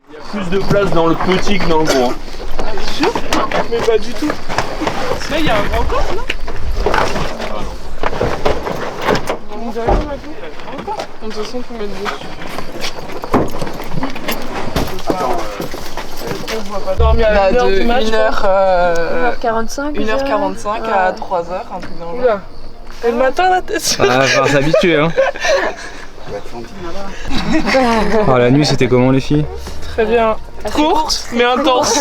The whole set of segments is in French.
Il y a plus de place dans le petit que dans le gros. Ah, sûr? Mais pas du tout. Là, il y a un grand corps, là? On dirait comme un encore. De toute façon, faut mettre dessus. Attends, dormi à 1h du match. 1h45 1h45 à 3h, un truc dans le genre. Et le matin, là, t'es sûr? Ah, va s'habituer, hein. Oh, la nuit, c'était comment, les filles? Très bien. Courte, mais intense.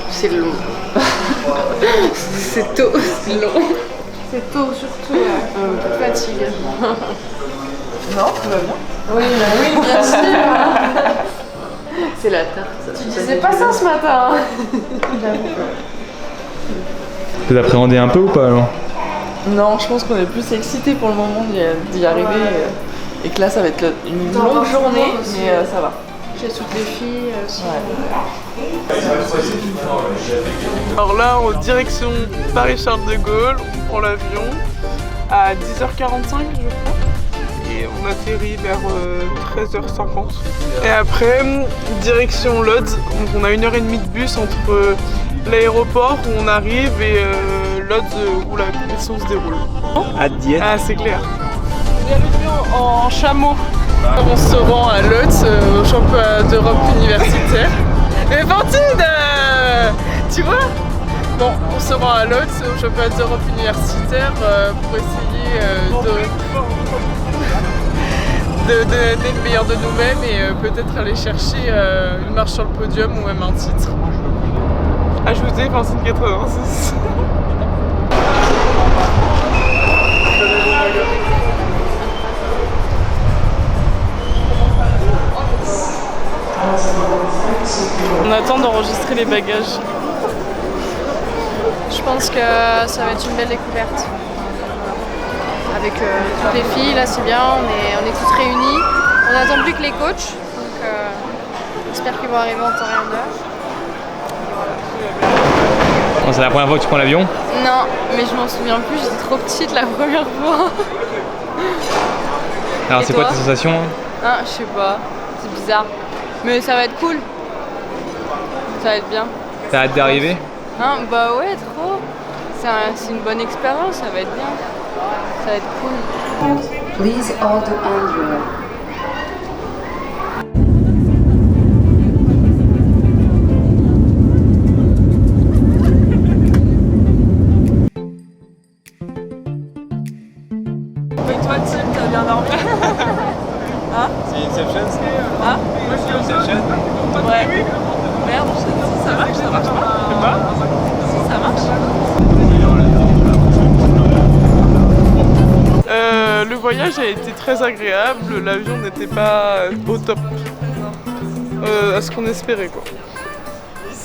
C'est long. C'est tôt, c'est long. C'est tôt surtout, un peu fatigué. Non, tout va bien. Oui, bah oui, bien sûr. C'est la tarte. Tu disais pas ça ce matin. Vous appréhendez un peu ou pas, alors? Non, je pense qu'on est plus excités pour le moment d'y arriver. Et que là, ça va être une longue journée, mais ça va. J'ai toutes les filles aussi. Ouais. Alors là, en direction Paris-Charles de Gaulle, on prend l'avion à 10h45, je crois. Et on atterrit vers 13h50. Et après, direction Lodz. Donc on a 1h30 de bus entre l'aéroport où on arrive et Lodz où la compétition se déroule. Hâte d'y être. Ah, c'est clair. On est arrivé en chameau. On se rend à Lodz, au championnat d'Europe universitaire. Mais Fantine, tu vois? Bon, on se rend à Lodz, au championnat d'Europe universitaire, pour essayer de donner le meilleur de nous-mêmes et peut-être aller chercher une marche sur le podium ou même un titre. Ajoutez Fantine 86. On attend d'enregistrer les bagages. Je pense que ça va être une belle découverte. Avec toutes les filles, là c'est bien, on est toutes réunies. On n'attend plus que les coachs, donc j'espère qu'ils vont arriver en temps et en heure. Bon, c'est la première fois que tu prends l'avion? Non, mais je m'en souviens plus, j'étais trop petite la première fois. Alors, Et c'est quoi toi tes sensations? Ah, je sais pas, c'est bizarre. Mais ça va être cool. Ça va être bien. T'as hâte d'arriver? Hein, bah ouais, trop. C'est une bonne expérience, ça va être bien. Ça va être cool. Please order Andrew. Et toi, Tim, t'as bien dormi? Hein? C'est Inception? Hein? Moi, je dis Inception. Ouais. Merde, si ça marche pas. Je sais pas. Si ça marche. Le voyage a été très agréable, l'avion n'était pas au top. À ce qu'on espérait quoi.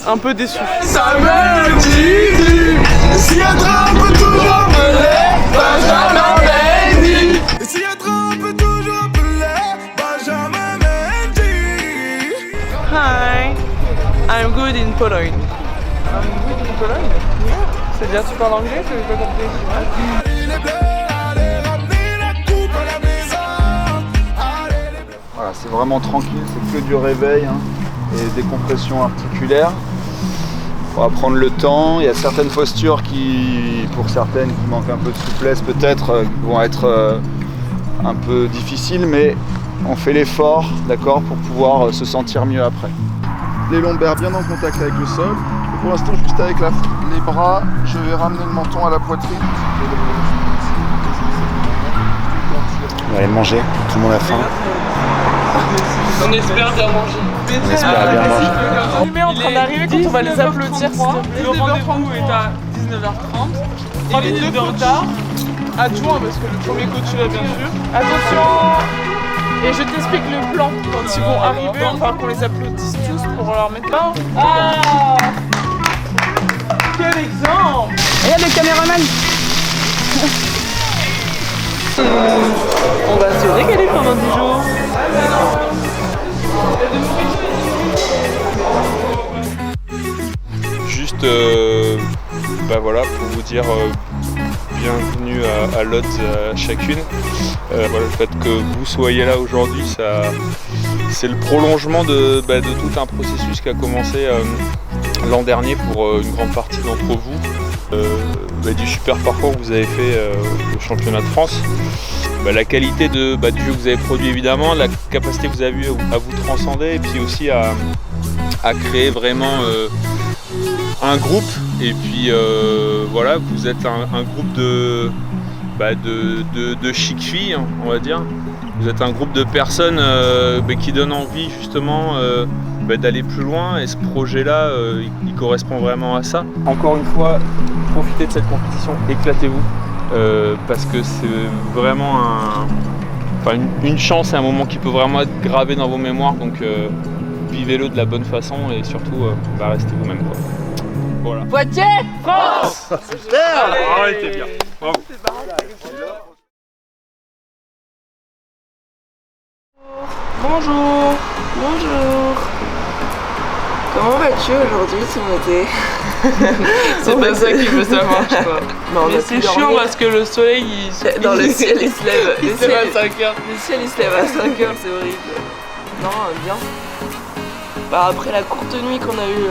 Un peu déçu. Ça me dit, si un train peut toujours appeler Benjamin Mendy. Si un train peut toujours appeler Benjamin Mendy. Hi, I'm good in Pologne. I'm good in Pologne? Yeah. C'est-à-dire tu parles anglais? Je n'ai pas compris. Il est bleu, allez ramener la coupe à la maison. Voilà, c'est vraiment tranquille, c'est que du réveil hein, et décompression articulaire. Il faudra prendre le temps. Il y a certaines postures qui, pour certaines, qui manquent un peu de souplesse peut-être, vont être un peu difficiles, mais on fait l'effort, d'accord, pour pouvoir se sentir mieux après. Les lombaires bien en contact avec le sol. Et pour l'instant, juste avec les bras, je vais ramener le menton à la poitrine. On va aller manger, tout le monde a faim. On espère bien manger. On espère bien manger. On est en train d'arriver quand on va les applaudir. Le rendez-vous est à 19h30. 3 minutes de retard. À toi parce que le premier coach est là bien sûr. Attention. Et je t'explique le plan quand ils vont arriver, enfin qu'on les applaudisse tous pour leur mettre main. Ah, quel exemple! Et là le caméraman. On va se régaler pendant 10 jours. Juste, bah voilà, pour vous dire bienvenue à Lodz à chacune. Voilà, le fait que vous soyez là aujourd'hui, c'est le prolongement de tout un processus qui a commencé l'an dernier pour une grande partie d'entre vous. Du super parcours que vous avez fait au championnat de France. La qualité du jeu que vous avez produit évidemment, la capacité que vous avez eu à vous transcender et puis aussi à créer vraiment un groupe. Et puis voilà, vous êtes un groupe de chic filles, on va dire. Vous êtes un groupe de personnes qui donnent envie justement d'aller plus loin, et ce projet-là, il correspond vraiment à ça. Encore une fois, profitez de cette compétition, éclatez-vous, parce que c'est vraiment une chance et un moment qui peut vraiment être gravé dans vos mémoires, donc vivez-le de la bonne façon et surtout restez vous-même, quoi. Voilà. Poitiers, France! T'es bien. Bravo. Bonjour, bonjour. Comment vas-tu aujourd'hui, Timothée? C'est pas ça qu'il veut savoir, je crois. Mais c'est chiant parce que le soleil, dans le ciel, il se lève. Il se lève à 5h. Le ciel, il se lève à 5h, c'est horrible. Non, bien. Après la courte nuit qu'on a eue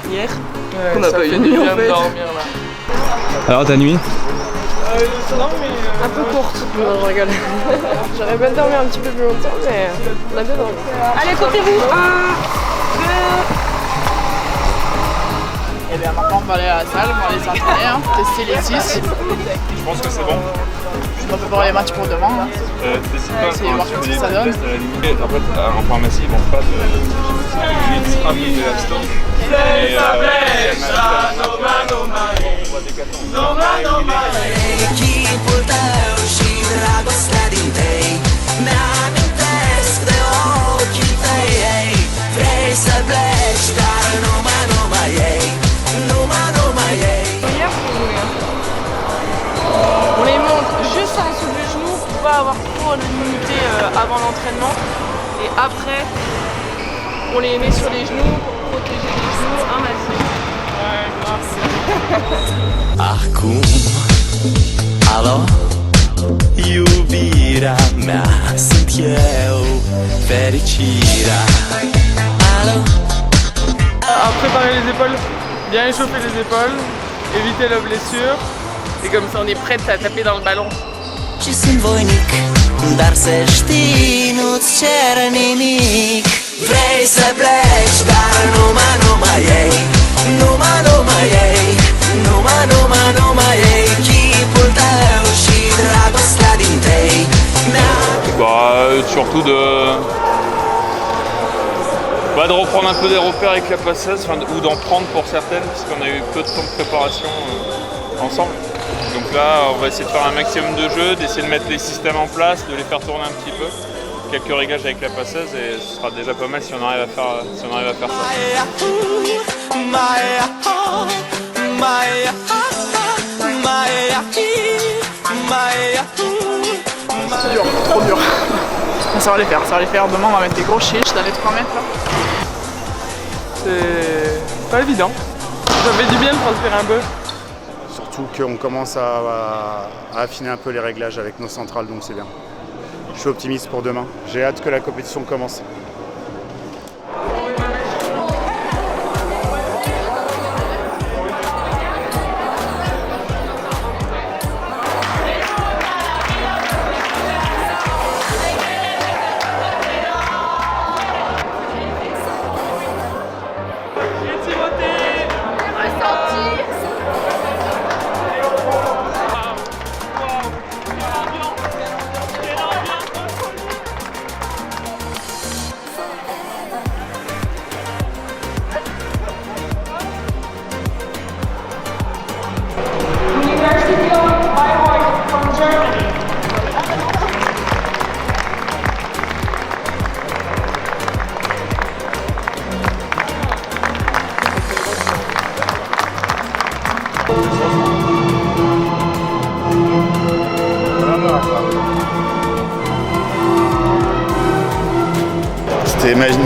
hier, qu'on n'a pas eu de nuit en fait. Dormir, là. Alors ta nuit? Un peu courte, non, je rigole. J'aurais bien dormi un petit peu plus longtemps, mais on a bien dormi. Allez, comptez-vous! Et bien maintenant on va aller à la salle, on va aller s'entraîner, tester les 6. Je pense que c'est bon. On va préparer les matchs pour demain. Là. Essayer voir ce que ça donne. En fait, en pharmacie, ils vendent pas de extra d'élastos. On les monte juste en dessous du genou pour pas avoir trop d'immunité avant l'entraînement. Et après, on les met sur les genoux pour protéger les genoux. Hein, Mathieu? Ouais, grave. Acum, alo, iubirea mea, sunt eu, fericirea. Alo. À préparer les épaules, bien échauffer les épaules, éviter la blessure. Et comme ça on est prête à taper dans le ballon. Și sunt voinic, dar să știi, nu-ți cer nimic. Vrei să pleci, dar numai ei, numai ei, numai ei, chipul tău și dragostea din tei. Surtout de reprendre un peu des repères avec la passeuse, ou d'en prendre pour certaines, puisqu'on a eu peu de temps de préparation ensemble. Donc là, on va essayer de faire un maximum de jeux, d'essayer de mettre les systèmes en place, de les faire tourner un petit peu. Quelques réglages avec la passeuse et ce sera déjà pas mal si on arrive à faire, ça. C'est dur, trop dur. Ça va les faire. Demain on va mettre des gros chiches dans les 3 mètres là. C'est pas évident. Ça fait du bien de transpirer un peu. Surtout qu'on commence à affiner un peu les réglages avec nos centrales, donc c'est bien. Je suis optimiste pour demain. J'ai hâte que la compétition commence.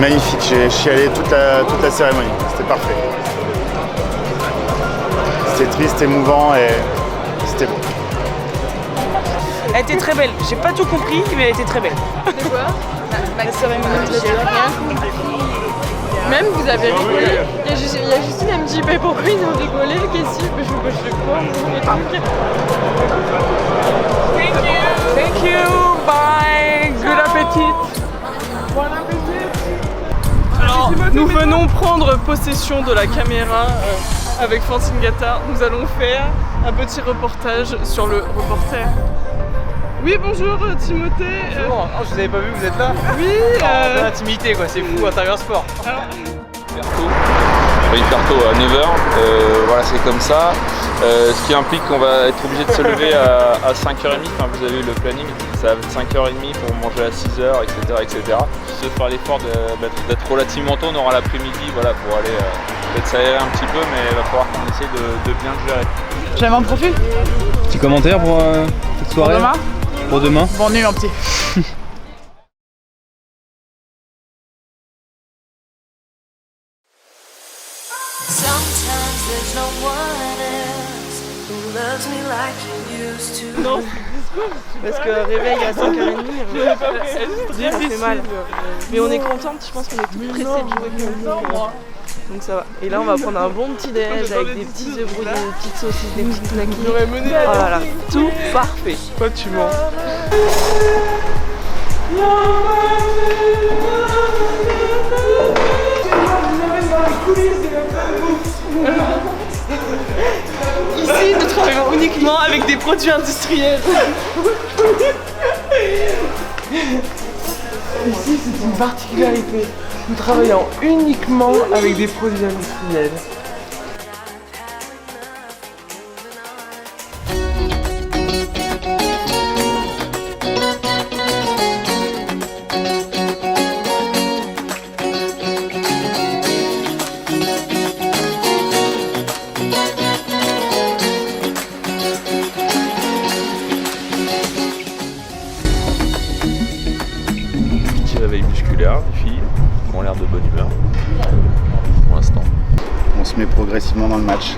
magnifique, j'ai chialé toute la cérémonie, c'était parfait. C'était triste, émouvant et c'était beau. Elle était très belle. J'ai pas tout compris, mais elle était très belle. De quoi? La cérémonie. J'ai rien compris. Même vous avez rigolé. Il y a Justine, elle me dit mais pourquoi ils ont rigolé? Qu'est-ce que je crois? Thank you, bye, good appétit. Bon appétit. Alors, nous venons prendre possession de la caméra avec Francine Gattard. Nous allons faire un petit reportage sur le reporter. Oui, bonjour Timothée. Bonjour, je vous avais pas vu, vous êtes là? Oui, En intimité quoi, c'est fou, Intérieur Sport. Hyper tôt à 9h, voilà c'est comme ça. Ce qui implique qu'on va être obligé de se lever à 5h30, enfin, vous avez vu le planning, ça va être 5h30 pour manger à 6h, etc. Se faire l'effort d'être relativement tôt, on aura l'après-midi voilà, pour aller peut-être s'aérer un petit peu, mais il va falloir qu'on essaie de bien le gérer. J'avais un profil. Petit commentaire pour cette soirée? Pour demain? Pour demain? Bon, nul en petit. Non, Parce que réveil à 5h30, ça fait mal. Mais on est contente, je pense qu'on est tous pressés de jouer comme ça. Donc ça va. Et là on va prendre un bon petit déj avec des petits œufs brouillés, des petites saucisses, des petites knackis. j'aurais mené Oh là là, tout parfait. Quoi tu mens? Ici nous travaillons uniquement avec des produits industriels. Ici c'est une particularité. Nous travaillons uniquement avec des produits industriels. Petit réveil musculaire, les filles qui ont l'air de bonne humeur pour l'instant. On se met progressivement dans le match.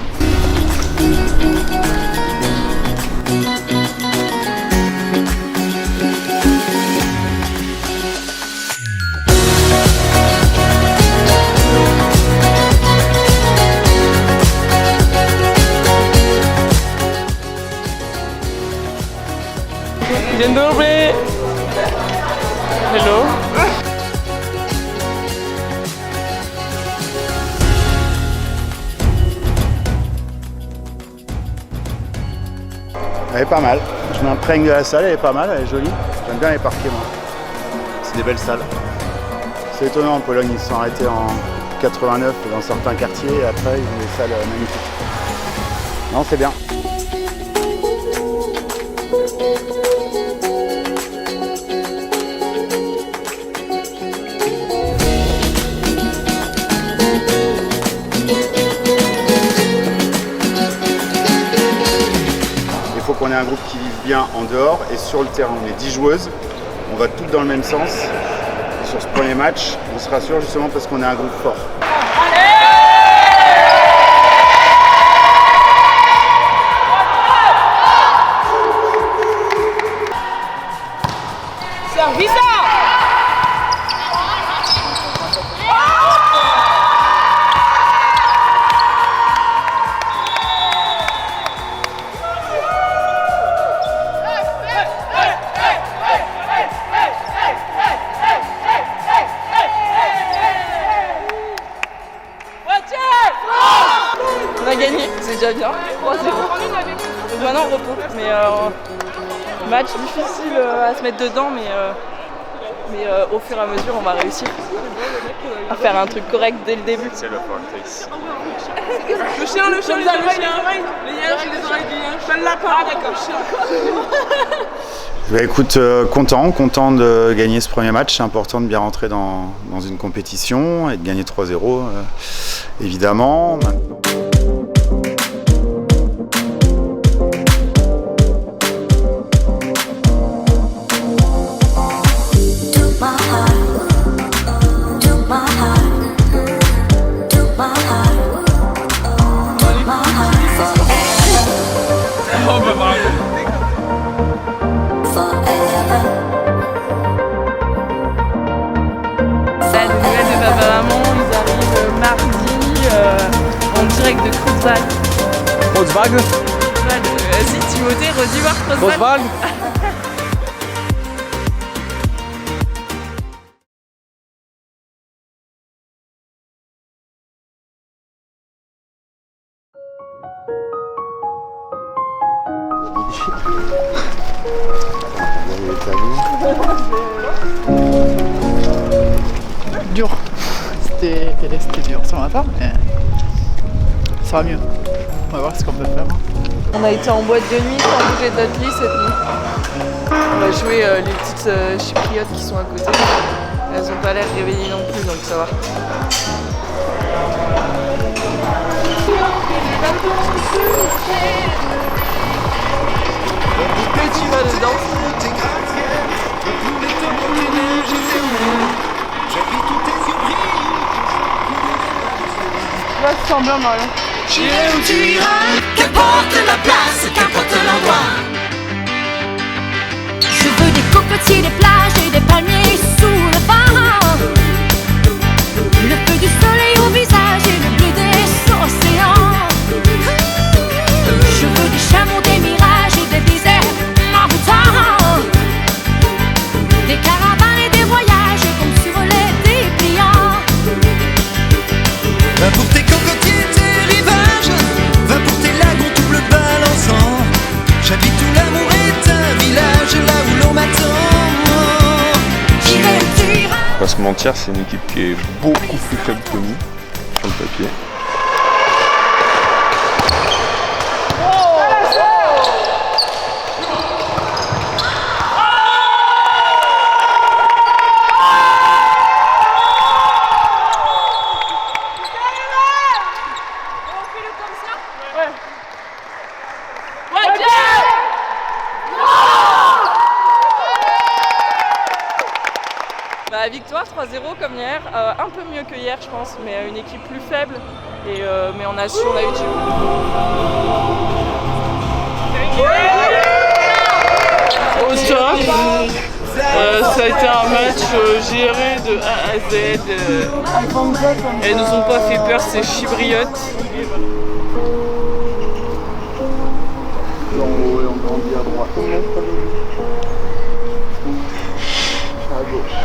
Dzień dobry. Hello. Elle est pas mal. Je m'imprègne de la salle, elle est pas mal, elle est jolie. J'aime bien les parquets moi. C'est des belles salles. C'est étonnant, en Pologne ils se sont arrêtés en 89 dans certains quartiers et après ils ont des salles magnifiques. Non, c'est bien. Il faut qu'on ait un groupe qui vive bien en dehors et sur le terrain. On est 10 joueuses, on va toutes dans le même sens. Sur ce premier match, on se rassure justement parce qu'on est un groupe fort. On a gagné, c'est déjà bien. 3-0. Donc maintenant on repos. Mais match difficile à se mettre dedans, mais au fur et à mesure on va réussir à faire un truc correct dès le début. C'est le contexte. Le chien. Les hier, j'ai des oreilles du lien. Je le lapin. Ah d'accord. Bah, écoute, content de gagner ce premier match. C'est important de bien rentrer dans une compétition et de gagner 3-0, évidemment. To my Rosval. Roswag. Vas-y Timothée, redis voir Rosval. Roswag. Dur. C'était dur ce matin, mais ça va mieux. On va voir ce qu'on peut faire. On a été en boîte de nuit sans bouger de notre lit cette nuit. On va jouer les petites chypriotes qui sont à côté. Elles ont pas l'air réveillées non plus, donc ça va. Que tu vas dedans. Là, tu sens bien, Marion. J'irai où tu iras, qu'importe la place, qu'importe l'endroit. Je veux des cocotiers, des plages et des palmiers sous le vent. Le feu du soleil au visage et le bleu des océans. Je veux des chameaux, des mirages et des déserts envoûtants. Des caravanes et des voyages comme sur les dépliants. Va pour tes cocotiers, tes rivages. Va pour tes lagons tout bleu balançant. J'habite où l'amour est un village, là où l'on m'attend. J'irai où tu iras. On va pas se mentir, c'est une équipe qui est beaucoup plus faible que nous, sur le papier. Bah, victoire 3-0 comme hier, un peu mieux que hier je pense, mais une équipe plus faible, et, mais on a eu du jeu. Au top, ça a été un match géré de A à Z. Elles nous ont pas fait peur, ces chypriotes. En haut et on grandit à droite. À gauche.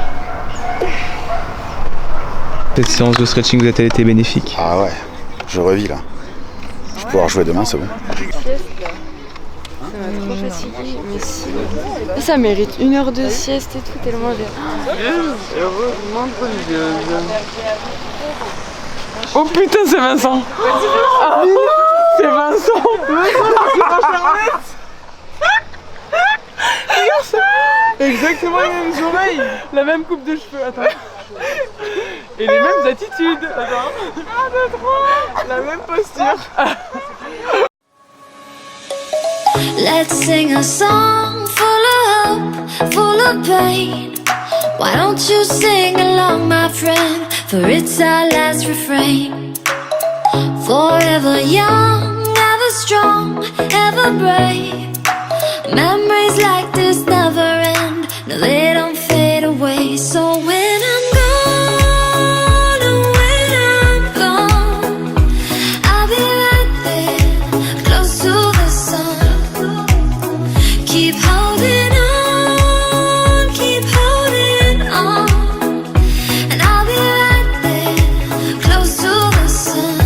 Cette séance de stretching vous a-t-elle été bénéfique? Ah ouais, je revis là. Je vais pouvoir jouer demain, c'est bon. Ça m'a trop fatiguée, mais si. Ça mérite 1 heure de sieste et tout, tellement j'ai. Oh putain, c'est Vincent! Ah, c'est Vincent! Regarde ça! Exactement les mêmes oreilles! La même coupe de cheveux, attends. Et les mêmes attitudes! Attends. Ah, de trop! La même posture! Let's sing a song full of hope, full of pain. Why don't you sing along, my friend? For it's our last refrain. Forever young, ever strong, ever brave. Memories like this never end. No, they don't fade away. So when I'm gone, oh, when I'm gone, I'll be right there, close to the sun. Keep holding on, keep holding on. And I'll be right there, close to the sun,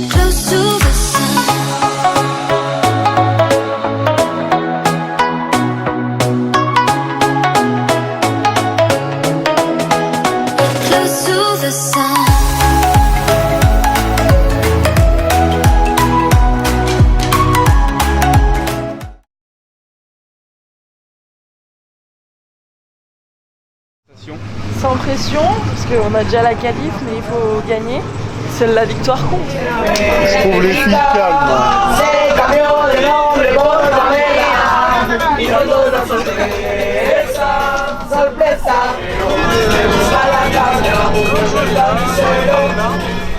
close to the sun. Close to the sun. Sans pression, parce qu'on a déjà la qualif, mais il faut gagner. Seule la victoire compte. Je trouve les filles calmes.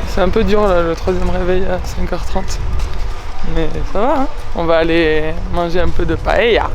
C'est un peu dur là, le 3e réveil à 5h30. Mais ça va, hein. On va aller manger un peu de paella.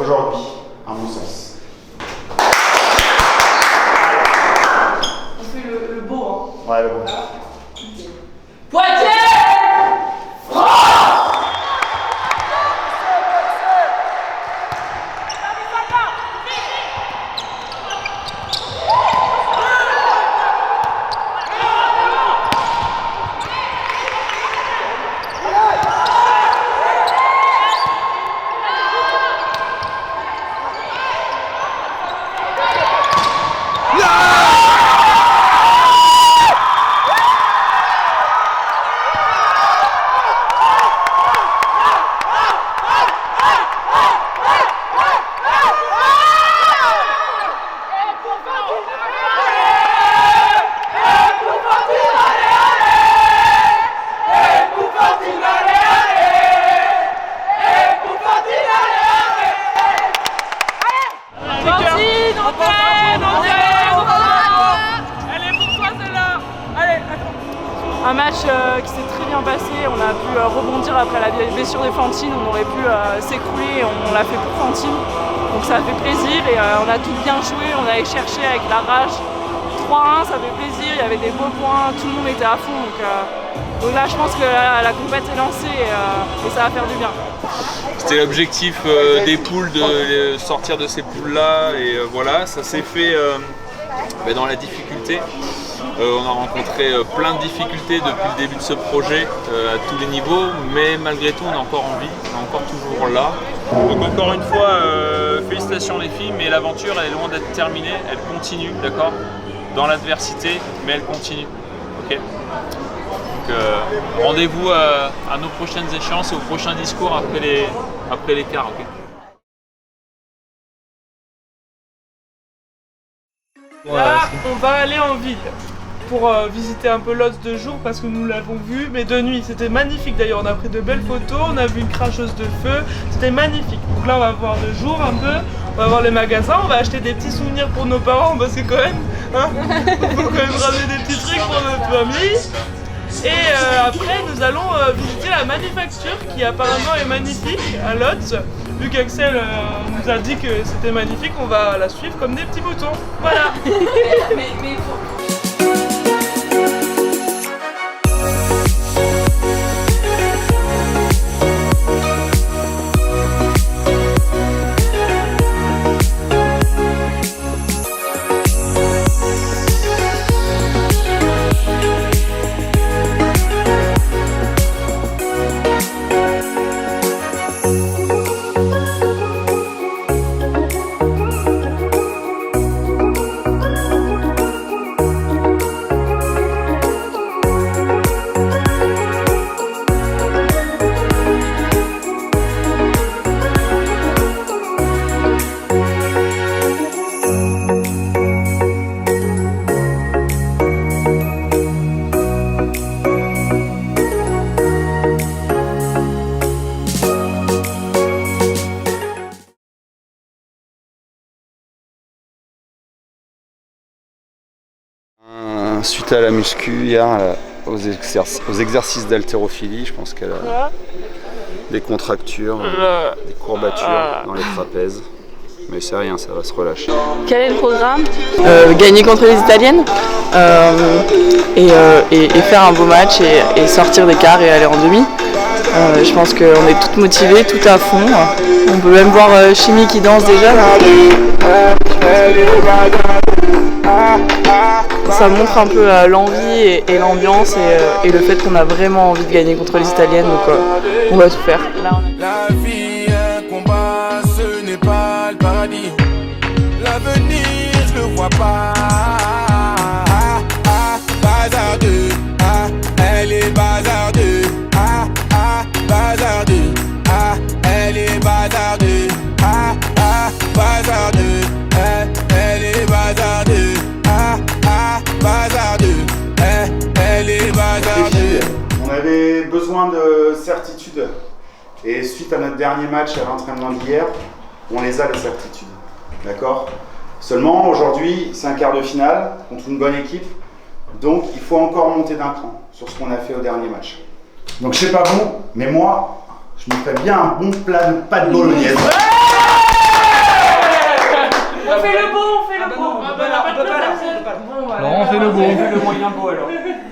aujourd'hui, à mon sens. On fait le beau, hein. Ouais, le beau. Poitiers! Un match qui s'est très bien passé, on a pu rebondir après la blessure de Fantine, on aurait pu s'écrouler, on l'a fait pour Fantine. Donc ça fait plaisir et on a tout bien joué, on allait chercher avec la rage. 3-1, ça fait plaisir, il y avait des beaux points, tout le monde était à fond. Donc là je pense que la compète est lancée et ça va faire du bien. C'était l'objectif des poules de sortir de ces poules-là et voilà, ça s'est fait dans la difficulté. On a rencontré plein de difficultés depuis le début de ce projet à tous les niveaux, mais malgré tout on a encore envie, on est encore toujours là. Donc encore une fois, félicitations les filles, mais l'aventure elle est loin d'être terminée, elle continue, d'accord, dans l'adversité, mais elle continue. Ok. Donc rendez-vous à nos prochaines échéances et au prochain discours après l'écart. Okay. Là, on va aller en ville pour visiter un peu Lodz de jour parce que nous l'avons vu, mais de nuit. C'était magnifique d'ailleurs, on a pris de belles photos, on a vu une cracheuse de feu, c'était magnifique. Donc là on va voir de jour un peu, on va voir les magasins, on va acheter des petits souvenirs pour nos parents parce que quand même, hein, il faut quand même ramener des petits trucs pour notre famille. Et après nous allons visiter la manufacture qui apparemment est magnifique à Lodz. Vu qu'Axel nous a dit que c'était magnifique, on va la suivre comme des petits boutons. Voilà. mais Suite à la muscu hier, aux exercices d'haltérophilie, je pense qu'elle a des contractures, des courbatures dans les trapèzes. Mais c'est rien, ça va se relâcher. Quel est le programme? Gagner contre les Italiennes et faire un beau match et sortir des quarts et aller en demi. Je pense qu'on est toutes motivées, tout à fond. On peut même voir Chimie qui danse déjà. Ça montre un peu l'envie et l'ambiance et le fait qu'on a vraiment envie de gagner contre les Italiennes, donc on va tout faire. La vie est un combat, ce n'est pas le paradis. L'avenir, je le vois pas. Bazardeux, elle est bazardeux. Bazardeux, elle est bazardeux. Bazardeux, elle est bazardeux. Bazardeux, elle est bazardeux. On avait besoin de certitude. Et suite à notre dernier match à l'entraînement d'hier, on les a les certitudes. D'accord? Seulement aujourd'hui, c'est un quart de finale contre une bonne équipe. Donc il faut encore monter d'un cran sur ce qu'on a fait au dernier match. Donc je sais pas vous, mais moi, je me ferais bien un bon plat de pâtes bolognaise. moyen beau alors.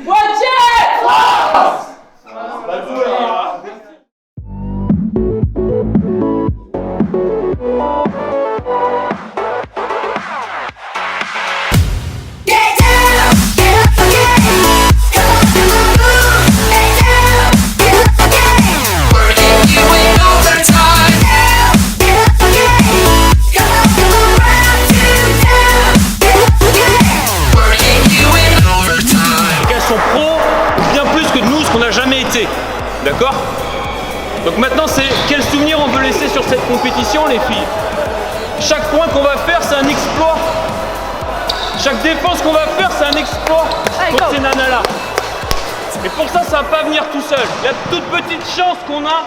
Poitiers France. D'accord? Donc maintenant c'est quel souvenir on veut laisser sur cette compétition les filles? Chaque point qu'on va faire c'est un exploit. Chaque défense qu'on va faire c'est un exploit contre ces nanas là. Et pour ça ça va pas venir tout seul. La toute petite chance qu'on a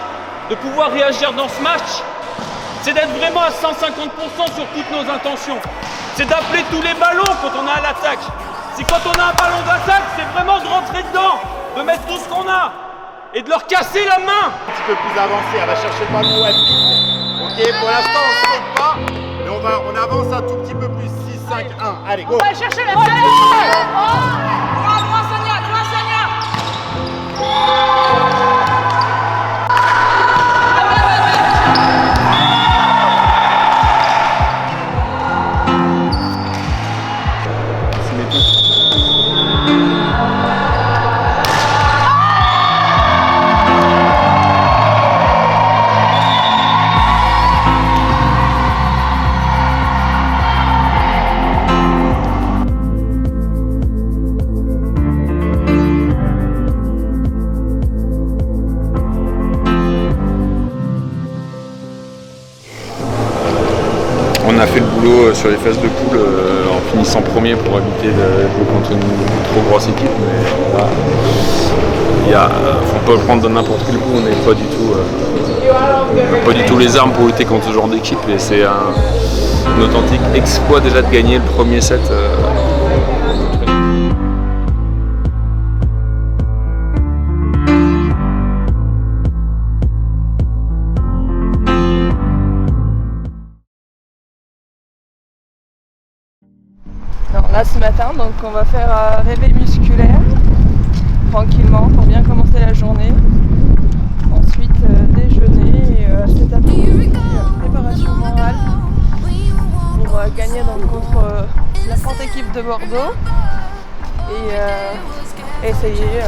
de pouvoir réagir dans ce match, c'est d'être vraiment à 150% sur toutes nos intentions. C'est d'appeler tous les ballons quand on est à l'attaque. C'est quand on a un ballon d'attaque, c'est vraiment de rentrer dedans, de mettre tout ce qu'on a. Et de leur casser la main. Un petit peu plus avancé, elle va chercher le ballon, ouais. Ok, pour l'instant on ne saute pas, mais on avance un tout petit peu plus. 6, 5, 1, allez, go. On va chercher la balle. Droit, Sonia, droit, Sonia. On a fait le boulot sur les phases de poule en finissant premier pour éviter de jouer contre une trop grosse équipe. Mais voilà, on peut le prendre dans n'importe quel coup, on n'est pas du tout les armes pour lutter contre ce genre d'équipe. Et c'est un authentique exploit déjà de gagner le premier set. Là ce matin, donc on va faire un réveil musculaire tranquillement pour bien commencer la journée. Ensuite déjeuner et cet après-midi préparation morale pour gagner donc contre la forte équipe de Bordeaux et essayer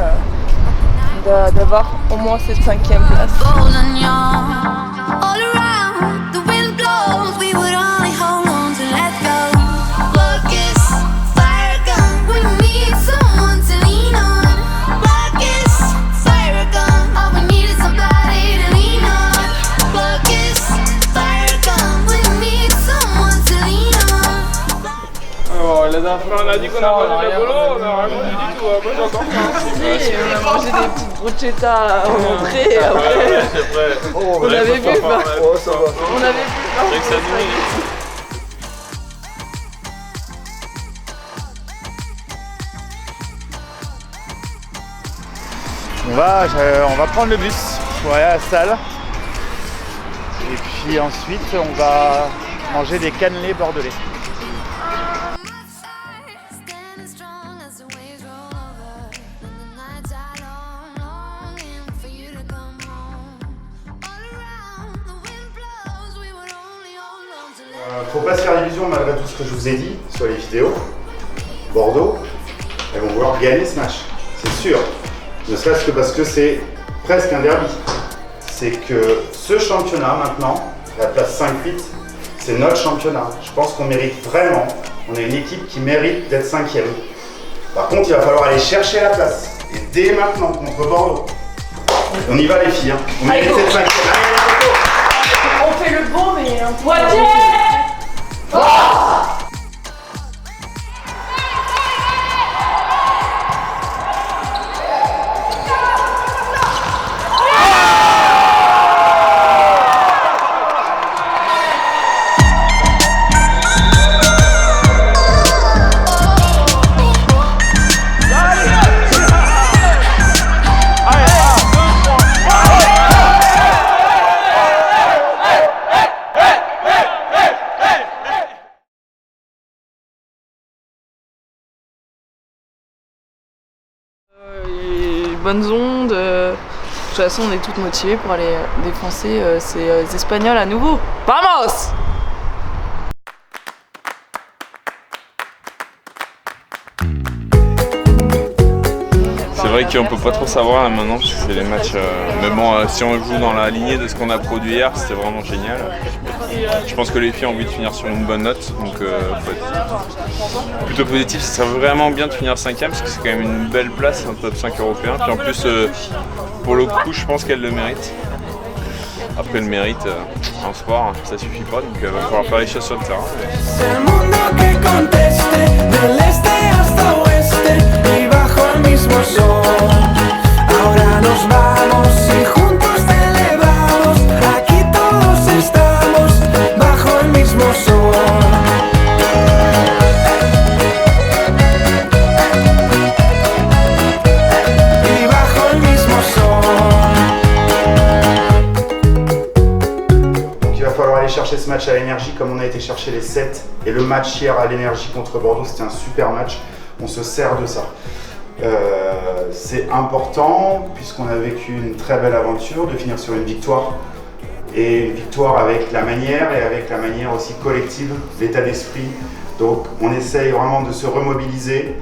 d'avoir au moins cette 5e place. La dernière fois on a dit qu'on a mangé de bolo, on a rien mangé du tout. Moi j'entends pas. Si, on a mangé des petites bruschettas à l'entrée après. On avait bu pas. On avait bu pas. C'est vrai que ça nourrit. On va prendre le bus pour aller à la salle. Et puis ensuite on va manger des cannelés bordelais. Faut pas se faire illusion malgré tout ce que je vous ai dit sur les vidéos. Bordeaux, elles vont vouloir gagner ce match, c'est sûr. Ne serait-ce que parce que c'est presque un derby. C'est que ce championnat maintenant, la place 5-8, c'est notre championnat. Je pense qu'on mérite vraiment, on est une équipe qui mérite d'être 5e. Par contre, il va falloir aller chercher la place. Et dès maintenant contre Bordeaux. On y va les filles, hein. On mérite cette 5e. On fait le bon mais un Poitiers. bonnes ondes. De toute façon, on est toutes motivées pour aller défoncer ces Espagnols à nouveau. Vamos! C'est vrai qu'on peut pas trop savoir là maintenant parce que c'est les matchs. Mais bon, si on joue dans la lignée de ce qu'on a produit hier, c'était vraiment génial. Je pense que les filles ont envie de finir sur une bonne note, donc faut être plutôt positif. Ce serait vraiment bien de finir 5e parce que c'est quand même une belle place, un top 5 européen. Puis en plus, pour le coup, je pense qu'elle le mérite. Après le mérite en sport, ça suffit pas, donc il va falloir faire les choses sur le terrain. Chercher ce match à l'énergie comme on a été chercher les 7 et le match hier à l'énergie contre Bordeaux, c'était un super match, on se sert de ça. C'est important puisqu'on a vécu une très belle aventure de finir sur une victoire et une victoire avec la manière et avec la manière aussi collective, l'état d'esprit. Donc on essaye vraiment de se remobiliser,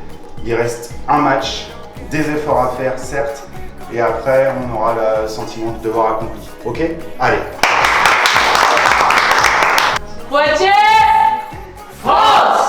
il reste un match, des efforts à faire certes et après on aura le sentiment de devoir accompli. Ok? Allez! Poitiers, France!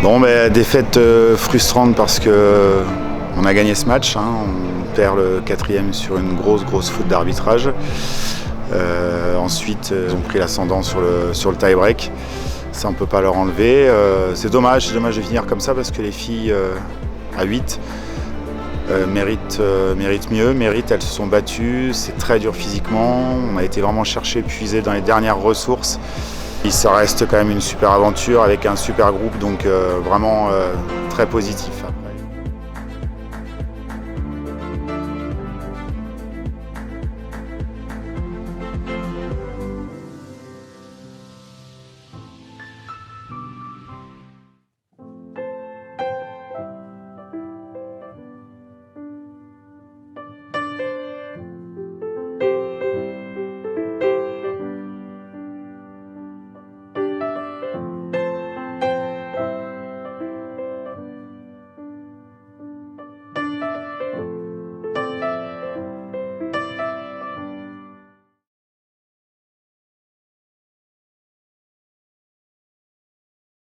Bon, défaite frustrante parce que on a gagné ce match, hein. On perd le 4e sur une grosse faute d'arbitrage. Ensuite, ils ont pris l'ascendant sur le tie-break. Ça, on ne peut pas leur enlever. C'est dommage de finir comme ça parce que les filles à 8 méritent mieux, elles se sont battues, c'est très dur physiquement. On a été vraiment chercher, puiser dans les dernières ressources. Et ça reste quand même une super aventure avec un super groupe, donc vraiment très positif.